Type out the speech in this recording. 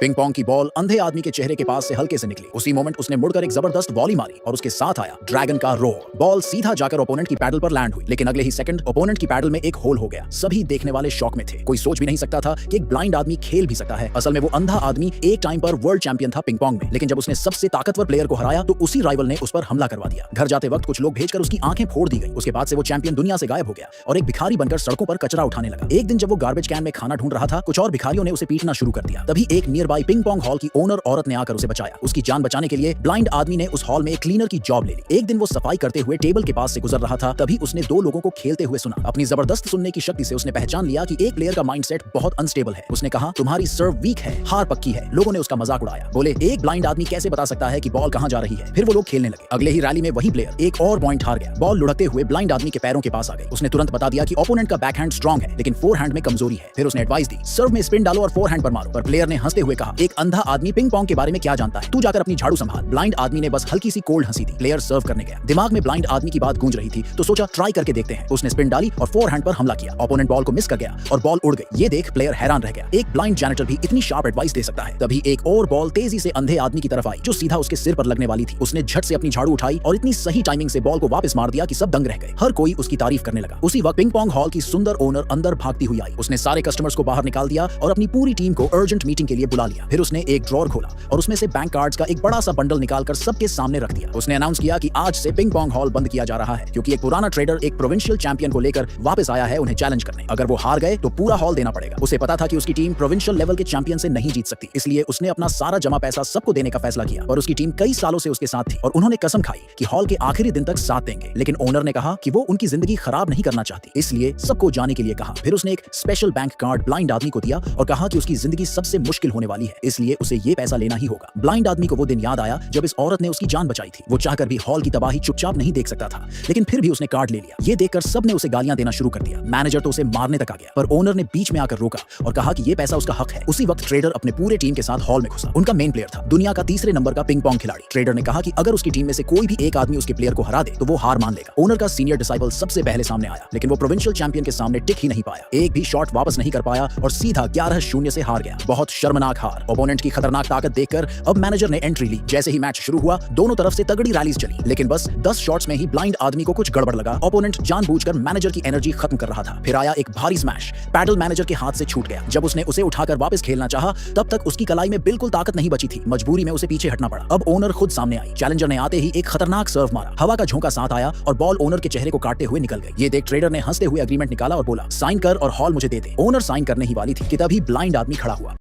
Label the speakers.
Speaker 1: Ping pong की ball अंधे आदमी के चेहरे के पास से हल्के से निकली। उसी मोमेंट उसने मुड़कर एक जबरदस्त वॉली मारी और उसके साथ आया ड्रैगन का रोर। बॉल सीधा जाकर ओपोनेंट की पैडल पर लैंड हुई, लेकिन अगले ही सेकंड ओपोनेंट की पैडल में एक होल हो गया। सभी देखने वाले शॉक में थे। कोई सोच भी नहीं सकता था कि एक ब्लाइंड आदमी खेल भी सकता है। असल में वो अंधा आदमी एक टाइम पर वर्ल्ड चैंपियन था पिंग पोंग में, लेकिन जब उसने सबसे ताकतवर प्लेयर को हराया तो उसी राइवल ने उस पर हमला करवा दिया। घर जाते वक्त कुछ लोग भेजकर उसकी आंखें फोड़ दी गई। उसके बाद से वो चैंपियन दुनिया से गायब हो गया और एक भिखारी बनकर सड़कों पर कचरा उठाने लगा। एक दिन जब वो गार्बेज कैन में खाना ढूंढ रहा था, कुछ और भिखारियों ने उसे पीटना शुरू कर दिया। तभी एक near by ping pong hall की ओनर औरत ने आकर उसे बचाया। उसकी जान बचाने के लिए ब्लाइंड आदमी ने उस हॉल में एक क्लीनर की जॉब ले ली। एक दिन वो सफाई करते हुए टेबल के पास से गुजर रहा था, तभी उसने दो लोगों को खेलते हुए सुना। अपनी जबरदस्त सुनने की शक्ति से उसने पहचान लिया कि एक प्लेयर का माइंडसेट बहुत अनस्टेबल है। उसने कहा, तुम्हारी सर्व वीक है, हार पक्की है। लोगों ने उसका मजाक उड़ाया, बोले एक ब्लाइंड आदमी कैसे बता सकता है कि बॉल कहां जा रही है। फिर वो लोग खेलने लगे। अगले ही रैली में वही प्लेयर एक और पॉइंट हार गया। बॉल लुढ़कते हुए ब्लाइंड आदमी के पैरों के पास आ गई। उसने तुरंत बता दिया कि ओपोनेंट का बैकहैंड स्ट्रांग है, लेकिन फोरहैंड में कमजोरी है। फिर उसने एडवाइस दी, सर्व में स्पिन डालो और फोरहैंड पर मारो। पर प्लेयर ने हंसते हुए कहा, एक अंधा आदमी पिंग पोंग के बारे में क्या जानता है, तू जाकर अपनी झाड़ू संभाल। ब्लाइंड आदमी ने बस हल्की सी कोल्ड हंसी दी। प्लेयर सर्व करने गया। दिमाग में ब्लाइंड आदमी की बात गूंज रही थी, तो सोचा ट्राई करके देखते हैं। उसने स्पिन डाली और फोरहैंड पर हमला किया। ओपोनेंट बॉल को मिस कर गया और बॉल उड़ गई। ये देख प्लेयर हैरान रह गया। एक ब्लाइंड जैनिटर भी इतनी शार्प एडवाइस दे सकता है। तभी एक और बॉल तेजी से अंधे आदमी की तरफ आई, जो सीधा उसके सिर पर लगने वाली थी। उसने झट से अपनी झाड़ू उठाई और इतनी सही टाइमिंग से बॉल को वापस मार दिया कि सब दंग रह गए। हर कोई उसकी तारीफ करने लगा। उसी वक्त पिंग पोंग हॉल की सुंदर ओनर अंदर भागती हुई आई। उसने सारे कस्टमर्स को बाहर निकाल दिया और अपनी पूरी टीम को अर्जेंट मीटिंग के लिए बुला लिया। फिर उसने एक ड्रॉर खोला और उसमें से बैंक कार्ड्स का एक बड़ा सा बंडल निकालकर सबके सामने रख दिया। उसने अनाउंस किया कि आज से पिंग पोंग हॉल बंद किया जा रहा है, क्योंकि एक पुराना ट्रेडर एक प्रोविंशियल चैंपियन को लेकर वापस आया है उन्हें चैलेंज करने। अगर वो हार गए तो पूरा हॉल देना पड़ेगा। उसे पता था कि उसकी टीम प्रोविंशियल लेवल के चैंपियन से नहीं जीत सकती, इसलिए उसने अपना सारा जमा पैसा सबको देने का फैसला किया। और उसकी टीम कई सालों से उसके साथ थी और उन्होंने कसम खाई कि हॉल के आखिरी दिन तक साथ देंगे। लेकिन ओनर ने कहा कि वो उनकी जिंदगी खराब नहीं करना चाहती, इसलिए सबको जाने के लिए कहा। फिर उसने एक स्पेशल बैंक कार्ड ब्लाइंड आदमी को दिया और कहा कि उसकी जिंदगी सबसे मुश्किल होने वाली है, इसलिए उसे ये पैसा लेना ही होगा। ब्लाइंड आदमी को वो दिन याद आया जब इस औरत ने उसकी जान बचाई थी। वो चाहकर भी हॉल की तबाही चुपचाप नहीं देख सकता था, लेकिन फिर भी उसने कार्ड ले लिया। ये देखकर सबने उसे गालियां देना शुरू कर दिया। मैनेजर तो उसे मारने तक आ गया, पर ओनर ने बीच में आकर रोका और कहा कि ये पैसा उसका हक है। उसी वक्त ट्रेडर अपने पूरे टीम के साथ हॉल में घुसा। उनका मेन प्लेयर था दुनिया का तीसरे नंबर का पिंग पोंग खिलाड़ी। ट्रेडर ने कहा कि अगर उसकी टीम में से कोई भी एक आदमी उसके प्लेयर को हरा दे तो वो हार मान लेगा। ओनर का सीनियर डिसाइपल सबसे पहले सामने आया, लेकिन वो प्रोविंशियल चैंपियन के सामने टिक ही नहीं पाया। एक भी शॉट वापस नहीं कर पाया और सीधा 11-0 से हार गया। बहुत शर्मनाक हार। ओपोनेंट की खतरनाक ताकत देखकर अब मैनेजर ने एंट्री ली। जैसे ही मैच शुरू हुआ, दोनों तरफ से तगड़ी रैलीज चली, लेकिन बस 10 शॉट्स में ही ब्लाइंड आदमी को कुछ गड़बड़ लगा। ओपोनेंट जानबूझकर मैनेजर की एनर्जी खत्म कर रहा था। फिर आया एक भारी स्मैश। पैडल मैनेजर के हाथ से छूट गया। जब उसने उसे उठाकर वापस खेलना चाहा, तब तक उसकी कलाई में बिल्कुल ताकत नहीं बची थी। मजबूरी में उसे पीछे हटना पड़ा। अब ओनर खुद सामने आई। चैलेंजर ने आते ही एक खतरनाक सर्व मारा। हवा का झोंका साथ आया और बॉल ओनर के चेहरे को काटते हुए निकल गई। ये देख ट्रेडर ने हंसते हुए एग्रीमेंट निकाला और बोला, साइन कर और हॉल मुझे दे दे। ओनर साइन करने ही वाली थी कि तभी ब्लाइंड आदमी खड़ा हुआ।